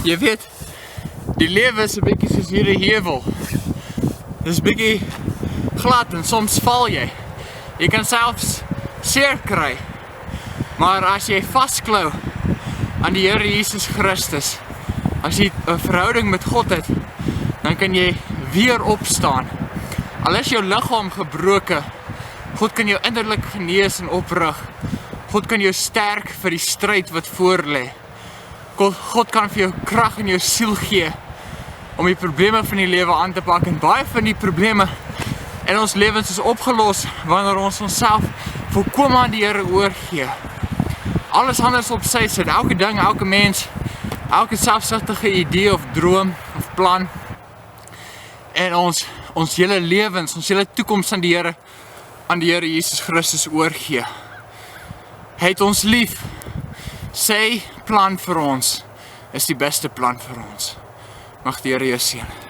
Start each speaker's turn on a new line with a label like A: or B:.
A: Jy weet, die lewe is 'n bietjie soos hierdie heuwel. Dis bietjie glad en soms val jy. Jy kan selfs seer kry. Maar as jy vasklou aan die Here Jesus Christus, as jy 'n verhouding met God het, dan kan jy weer opstaan. Al is jou liggaam gebroke, God kan jou innerlik genees en oprig. God kan jou sterk vir die stryd wat voor lê. God kan vir jou krag in jou siel gee om die probleme van die lewe aan te pak. En baie van die probleme in ons lewens is opgelos wanneer ons onsself volkome aan die Here oorgee. Alles anders op sy sit, elke ding, elke mens, elke selfsugtige idee of droom of plan. En ons hele lewens, ons hele toekoms aan die Here Jesus Christus oorgee. Hy het ons lief. Sy plan vir ons is die beste plan vir ons. Mag die Here jou seën.